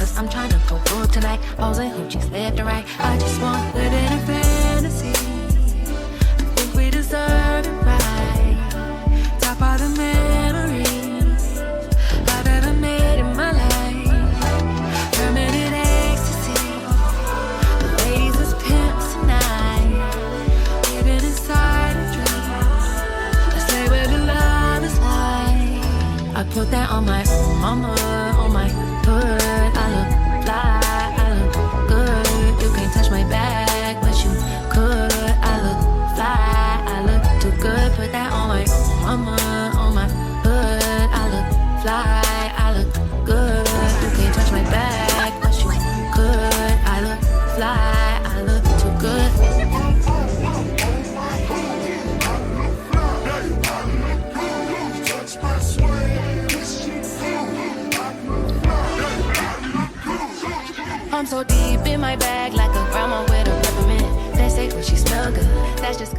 cause I'm trying to go broke tonight. Posing hoochies left and right. I just want to live in a fantasy. I think we deserve it right. Top of the memories I've ever made in my life. Permanent ecstasy. The ladies is pimps tonight. Living inside a dream. Let's stay where the love is like. I put that on my mama, on my hood. I look fly, I look good. You can't touch my back, but you could. I look fly, I look too good. Put that on my mama, on my hood. I look fly, I look good. You can't touch my back, but you could. I look fly, I look too good. I'm so deep in my bag like a grandma with a peppermint. They say, oh, she smell good. That's just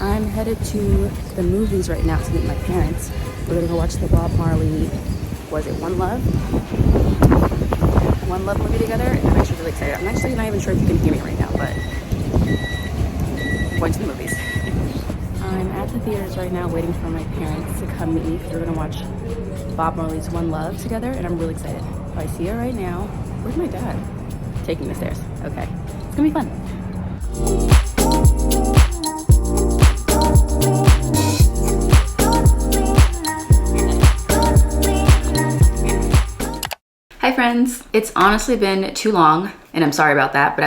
I'm headed to the movies right now to meet my parents. We're gonna go watch the Bob Marley, was it One Love? One Love movie together, and I'm actually really excited. I'm actually not even sure if you can hear me right now, but I'm going to the movies. I'm at the theaters right now waiting for my parents to come meet me because we're gonna watch Bob Marley's One Love together, and I'm really excited. So I see her right now. Where's my dad? Taking the stairs. Okay, it's gonna be fun. Hi friends, it's honestly been too long and I'm sorry about that, but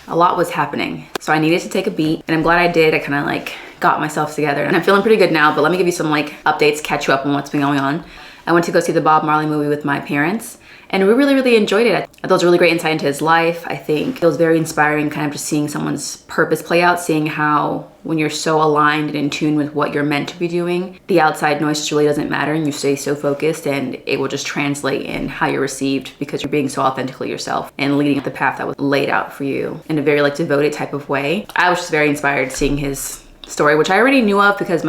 a lot was happening. So I needed to take a beat and I'm glad I did. I kind of like got myself together and I'm feeling pretty good now, but let me give you some like updates, catch you up on what's been going on. I went to go see the Bob Marley movie with my parents and we really enjoyed it. I thought it was a really great insight into his life. I think it was very inspiring kind of just seeing someone's purpose play out, seeing how when you're so aligned and in tune with what you're meant to be doing, the outside noise just really doesn't matter and you stay so focused and it will just translate in how you're received because you're being so authentically yourself and leading the path that was laid out for you in a very like devoted type of way. I was just very inspired seeing his story, which I already knew of because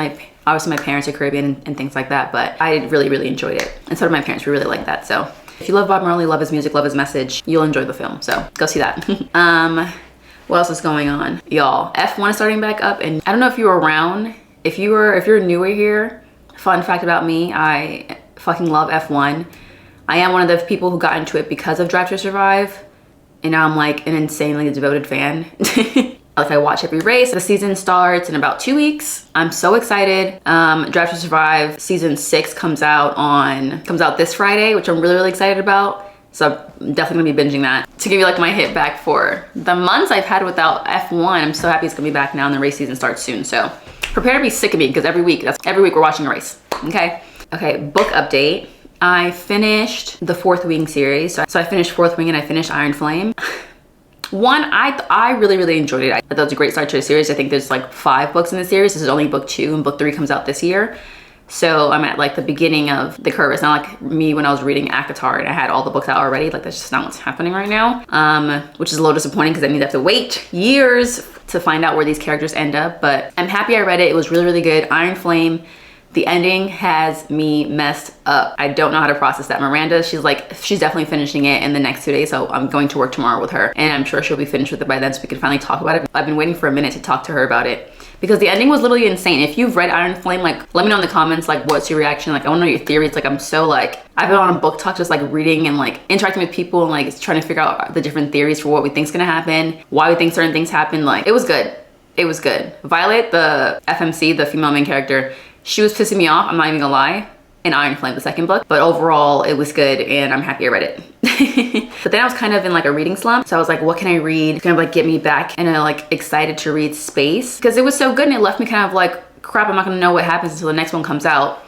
obviously my parents are Caribbean and things like that, but I really enjoyed it. And so did my parents, we really like that. So if you love Bob Marley, love his music, love his message, you'll enjoy the film. So go see that. What else is going on? Y'all, F1 is starting back up and I don't know if you were around. If you're newer here, fun fact about me, I fucking love F1. I am one of the people who got into it because of Drive to Survive. And now I'm like an insanely devoted fan. Like I watch every race. The season starts in about 2 weeks. I'm so excited. Drive to Survive season 6 comes out this Friday, which I'm really excited about. So I'm definitely gonna be binging that. To give you like my hit back for the months I've had without F1, I'm so happy it's gonna be back now and the race season starts soon. So prepare to be sick of me because every week we're watching a race, okay? Okay, book update. I finished the Fourth Wing series. So I finished Fourth Wing and I finished Iron Flame. One, I really enjoyed it. I thought it was a great start to the series. I think there's like 5 books in the series. This is only book 2 and book 3 comes out this year. So I'm at like the beginning of the curve. It's not like me when I was reading ACOTAR and I had all the books out already. Like that's just not what's happening right now. Which is a little disappointing because I mean I have to wait years to find out where these characters end up. But I'm happy I read it. It was really good. Iron Flame, the ending has me messed up. I don't know how to process that. Miranda, she's definitely finishing it in the next 2 days. So I'm going to work tomorrow with her and I'm sure she'll be finished with it by then so we can finally talk about it. I've been waiting for a minute to talk to her about it because the ending was literally insane. If you've read Iron Flame, like let me know in the comments, like what's your reaction? Like I want to know your theories. Like I'm so like, I've been on a book talk just like reading and like interacting with people and like trying to figure out the different theories for what we think's gonna happen, why we think certain things happen. Like it was good. It was good. Violet, the FMC, the female main character, she was pissing me off, I'm not even gonna lie, in Iron Flame, the second book. But overall, it was good and I'm happy I read it. But then I was kind of in like a reading slump. So I was like, what can I read? It's gonna like get me back and like excited to read Space. Because it was so good and it left me kind of like, crap, I'm not gonna know what happens until the next one comes out.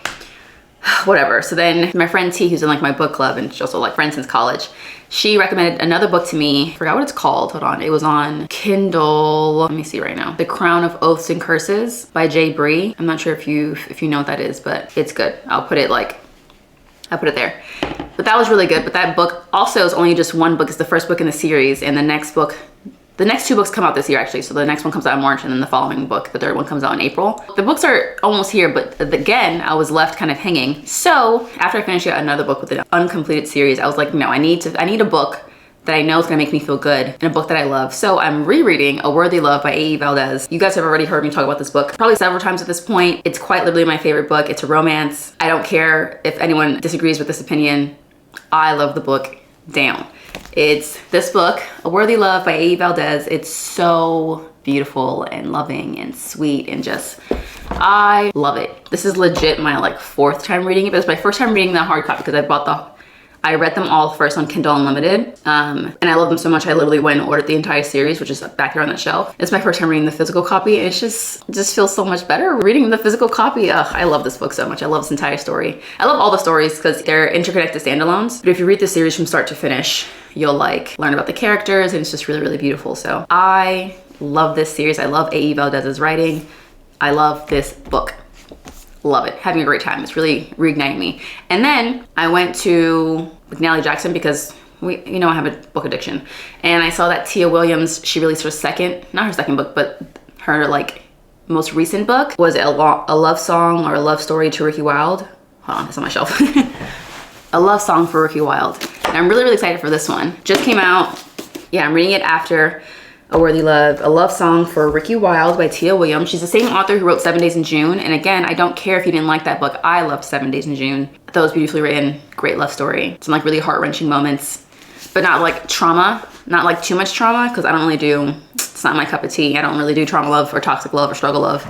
Whatever. So then my friend T, who's in like my book club and she's also like friends since college, she recommended another book to me. I forgot what it's called. Hold on. It was on Kindle. Let me see right now. The Crown of Oaths and Curses by J. Bree. I'm not sure if you know what that is, but it's good. I'll put it there. But that was really good. But that book also is only just one book. It's the first book in the series, and the next two books come out this year actually. So the next one comes out in March and then the following book, the third one, comes out in April. The books are almost here, but again, I was left kind of hanging. So after I finished another book with an uncompleted series, I was like, no, I need a book that I know is gonna make me feel good and a book that I love. So I'm rereading A Worthy Love by A.E. Valdez. You guys have already heard me talk about this book probably several times at this point. It's quite literally my favorite book. It's a romance. I don't care if anyone disagrees with this opinion. I love the book down. It's this book, A Worthy Love by A.E. Valdez. It's so beautiful and loving and sweet and just, I love it. This is legit my like 4th time reading it, but it's my 1st time reading the hard copy because I read them all first on Kindle Unlimited, and I love them so much I literally went and ordered the entire series, which is back there on the shelf. It's my 1st time reading the physical copy, and it just feels so much better reading the physical copy. Ugh, I love this book so much. I love this entire story. I love all the stories because they're interconnected standalones, but if you read the series from start to finish, you'll like learn about the characters, and it's just really, really beautiful. So I love this series. I love A.E. Valdez's writing. I love this book. Love it. Having a great time. It's really reigniting me. And then I went to McNally Jackson because I have a book addiction. And I saw that Tia Williams, she released not her second book, but her like most recent book was a love song or a love story to Ricky Wilde. Hold on, it's on my shelf. A love song for Ricky Wilde. And I'm really, really excited for this one. Just came out. Yeah, I'm reading it after A Worthy Love, A Love Song for Ricky Wilde by Tia Williams. She's the same author who wrote 7 Days in June. And again, I don't care if you didn't like that book. I loved 7 Days in June. I thought it was beautifully written, great love story. Some like really heart-wrenching moments, but not like trauma, not like too much trauma, because I don't really do, it's not my cup of tea. I don't really do trauma love or toxic love or struggle love.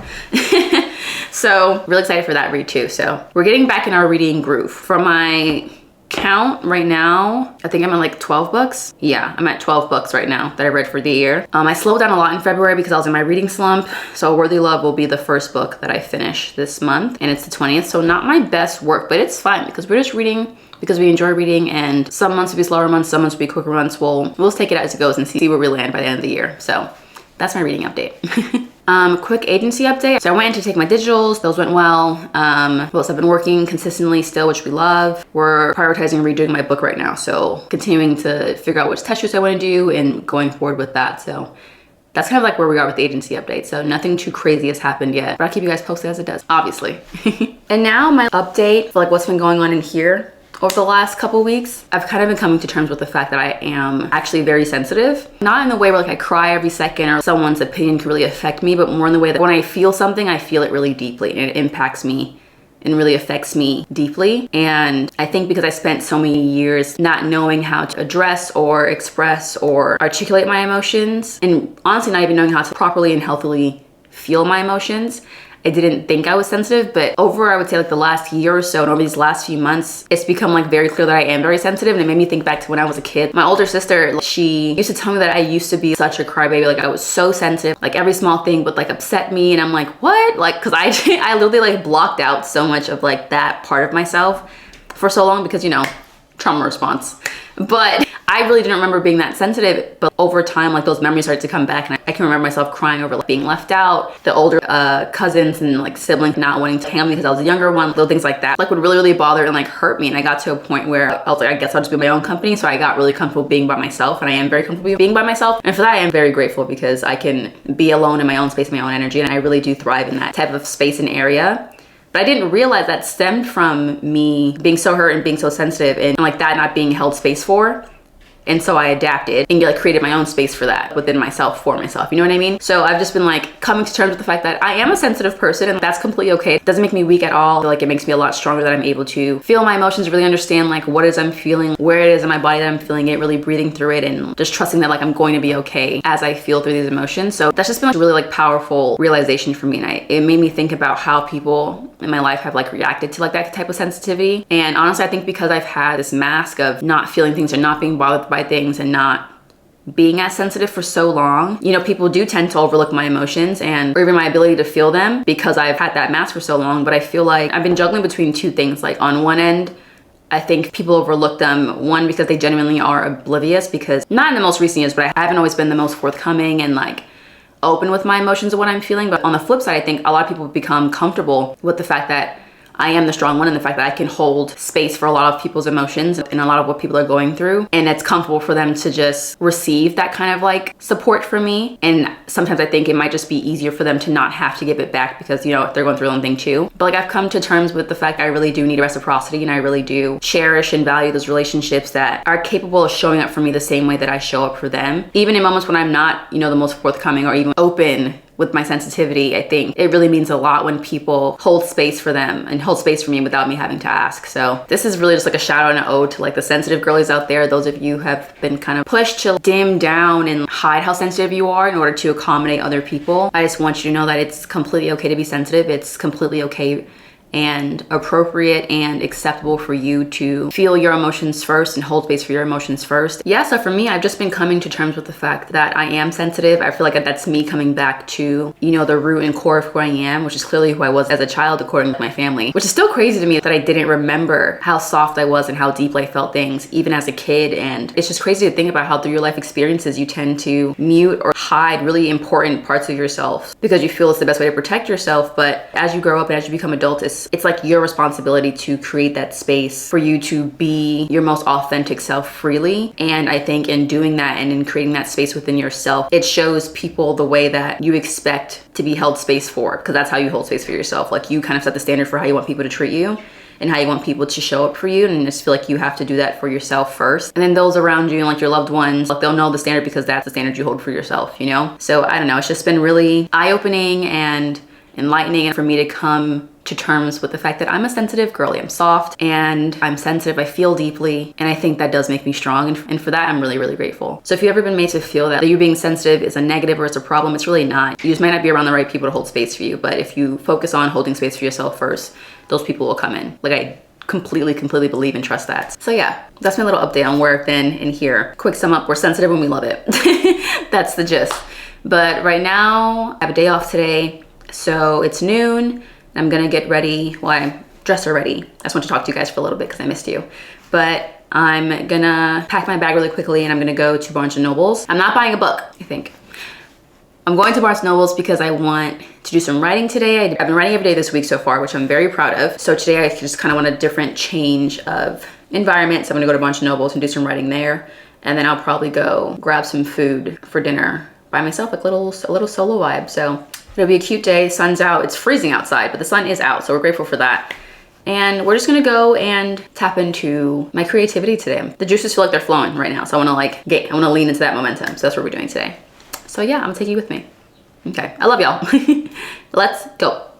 So really excited for that read too. So we're getting back in our reading groove. For my count right now, I think I'm at like 12 books. Yeah, I'm at 12 books right now that I read for the year. I slowed down a lot in February because I was in my reading slump. So Worthy Love will be the first book that I finish this month, and it's the 20th. So not my best work, but it's fine because we're just reading because we enjoy reading, and some months will be slower months, some months will be quicker months. We'll just take it as it goes and see where we land by the end of the year. So that's my reading update. Quick agency update. So I went in to take my digitals. Those went well. Well, I've been working consistently still, which we love. We're prioritizing redoing my book right now. So continuing to figure out which test shoots I want to do and going forward with that. So that's kind of like where we are with the agency update. So nothing too crazy has happened yet, but I'll keep you guys posted as it does, obviously. And now my update for like what's been going on in here. Over the last couple weeks, I've kind of been coming to terms with the fact that I am actually very sensitive. Not in the way where like I cry every second or someone's opinion can really affect me, but more in the way that when I feel something, I feel it really deeply and it impacts me and really affects me deeply. And I think because I spent so many years not knowing how to address or express or articulate my emotions, and honestly not even knowing how to properly and healthily feel my emotions, I didn't think I was sensitive, but over, I would say like the last year or so and over these last few months, it's become like very clear that I am very sensitive, and it made me think back to when I was a kid. My older sister, she used to tell me that I used to be such a crybaby. Like I was so sensitive, like every small thing would like upset me, and I'm like, what? Like, cause I literally like blocked out so much of like that part of myself for so long because, trauma response. But I really didn't remember being that sensitive, but over time, like those memories started to come back, and I can remember myself crying over like being left out, the older cousins and like siblings not wanting to hang on me because I was a younger one, little things like that, like would really, really bother and like hurt me. And I got to a point where I was like, I guess I'll just be my own company. So I got really comfortable being by myself, and I am very comfortable being by myself. And for that, I am very grateful because I can be alone in my own space, my own energy, and I really do thrive in that type of space and area. But I didn't realize that stemmed from me being so hurt and being so sensitive and like that not being held space for And so I adapted and like created my own space for that within myself, for myself. You know what I mean? So I've just been like coming to terms with the fact that I am a sensitive person, and that's completely okay. It doesn't make me weak at all. I feel like it makes me a lot stronger that I'm able to feel my emotions, really understand like what it is I'm feeling, where it is in my body that I'm feeling it, really breathing through it, and just trusting that like I'm going to be okay as I feel through these emotions. So that's just been like a really like powerful realization for me. And it made me think about how people in my life have like reacted to like that type of sensitivity. And honestly, I think because I've had this mask of not feeling things or not being bothered by things and not being as sensitive for so long, you know, people do tend to overlook my emotions and or even my ability to feel them because I've had that mask for so long. But I feel like I've been juggling between two things. Like on one end, I think people overlook them, one, because they genuinely are oblivious, because not in the most recent years, but I haven't always been the most forthcoming and like open with my emotions and what I'm feeling. But on the flip side, I think a lot of people become comfortable with the fact that I am the strong one, and the fact that I can hold space for a lot of people's emotions and a lot of what people are going through. And it's comfortable for them to just receive that kind of like support from me. And sometimes I think it might just be easier for them to not have to give it back because, you know, they're going through their own thing too. But like I've come to terms with the fact that I really do need reciprocity, and I really do cherish and value those relationships that are capable of showing up for me the same way that I show up for them. Even in moments when I'm not, you know, the most forthcoming or even open with my sensitivity, I think it really means a lot when people hold space for them and hold space for me without me having to ask. So this is really just like a shout out and an ode to like the sensitive girlies out there. Those of you who have been kind of pushed to dim down and hide how sensitive you are in order to accommodate other people. I just want you to know that it's completely okay to be sensitive. It's completely okay and appropriate and acceptable for you to feel your emotions first and hold space for your emotions first. Yeah, so for me, I've just been coming to terms with the fact that I am sensitive. I feel like that's me coming back to, you know, the root and core of who I am, which is clearly who I was as a child according to my family, which is still crazy to me that I didn't remember how soft I was and how deeply I felt things even as a kid. And it's just crazy to think about how through your life experiences you tend to mute or hide really important parts of yourself because you feel it's the best way to protect yourself. But as you grow up and as you become adults, it's like your responsibility to create that space for you to be your most authentic self freely. And I think in doing that and in creating that space within yourself, it shows people the way that you expect to be held space for, because that's how you hold space for yourself. Like you kind of set the standard for how you want people to treat you and how you want people to show up for you, and just feel like you have to do that for yourself first. And then those around you, like your loved ones, like they'll know the standard because that's the standard you hold for yourself, you know? So I don't know, it's just been really eye-opening and enlightening for me to come to terms with the fact that I'm a sensitive girly. I'm soft and I'm sensitive. I feel deeply, and I think that does make me strong. And for that, I'm really, really grateful. So if you've ever been made to feel that you being sensitive is a negative or it's a problem, it's really not. You just might not be around the right people to hold space for you. But if you focus on holding space for yourself first, those people will come in. Like I completely believe and trust that. So yeah, that's my little update on where I've been in here. Quick sum up, we're sensitive and we love it. That's the gist. But right now, I have a day off today. So it's noon. I'm gonna get ready. Well, I'm dressed already. I just want to talk to you guys for a little bit because I missed you. But I'm gonna pack my bag really quickly and I'm gonna go to Barnes & Noble's. I'm not buying a book, I think. I'm going to Barnes & Noble's because I want to do some writing today. I've been writing every day this week so far, which I'm very proud of. So today I just kind of want a different change of environment. So I'm gonna go to Barnes & Noble's and do some writing there. And then I'll probably go grab some food for dinner by myself, like a little solo vibe. So it'll be a cute day. Sun's out. It's freezing outside, but the sun is out, so we're grateful for that. And we're just gonna go and tap into my creativity today. The juices feel like they're flowing right now, so I wanna lean into that momentum. So that's what we're doing today. So yeah, I'm gonna take you with me. Okay, I love y'all. Let's go.